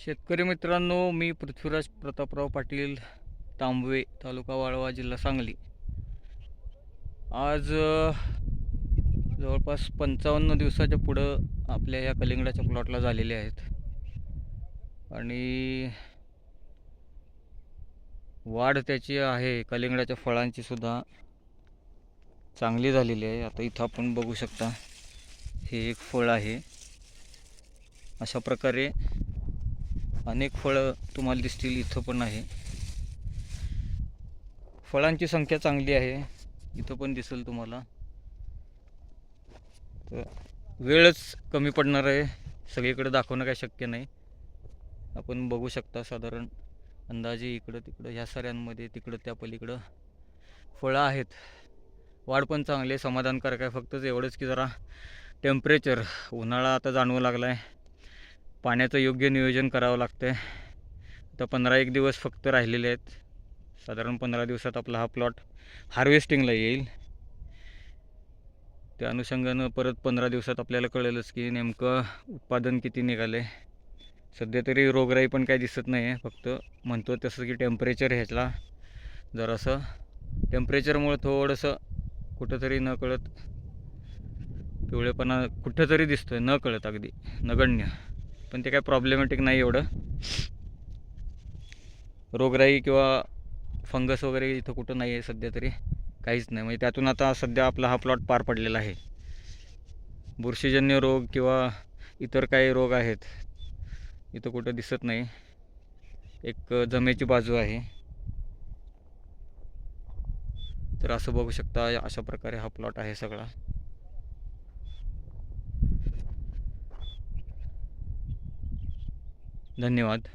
शेतकरी मित्रांनो, मी पृथ्वीराज प्रतापराव पाटील, तांबवे, तालुका वाळवा, जिल्हा सांगली. आज जवळपास 55 दिवसाच्या पुढं आपल्या या कलिंगडाच्या प्लॉटला झालेले आहेत आणि वाढ त्याची आहे कलिंगडाच्या फळांची सुद्धा चांगली झालेली आहे. आता इथं आपण बघू शकता, हे एक फळ आहे. अशा प्रकारे अनेक फळं तुम्हाला दिसतील. इथं पण आहे, फळांची संख्या चांगली आहे. इथं पण दिसेल तुम्हाला. तर वेळच कमी पडणार आहे, सगळीकडे दाखवणं काही शक्य नाही. आपण बघू शकता साधारण अंदाजे इकडं तिकडं ह्या साऱ्यांमध्ये, तिकडं त्या पलीकडं फळं आहेत. वाढ पण चांगली आहे, समाधानकारक आहे. फक्त एवढंच की जरा टेम्परेचर, उन्हाळा आता जाणवू लागला आहे, पाण्याचं योग्य नियोजन करावं लागतं आहे. आता 15-1 दिवस फक्त राहिलेले आहेत. साधारण 15 दिवसात आपला हा प्लॉट हार्वेस्टिंगला येईल. त्या अनुषंगानं परत 15 दिवसात आपल्याला कळेलच की नेमकं उत्पादन किती निघाले. सध्या तरी रोगराई पण काही दिसत नाही आहे. फक्त म्हणतो तसं की टेम्परेचर ह्याला जरासं, टेम्परेचरमुळे थोडंसं कुठंतरी न कळत पिवळेपणा कुठंतरी दिसतोय, न कळत, अगदी नगण्य. पण ते काय प्रॉब्लेमॅटिक नाही एवढं. रोगराई किंवा फंगस वगैरे इथं कुठं नाही आहे सध्या तरी, काहीच नाही. म्हणजे त्यातून आता सध्या आपला हा प्लॉट पार पडलेला आहे. बुरशीजन्य रोग किंवा इतर काही रोग आहेत इथं कुठं दिसत नाही. एक जमेची बाजू आहे. तर असं बघू शकता, अशा प्रकारे हा प्लॉट आहे सगळा. धन्यवाद.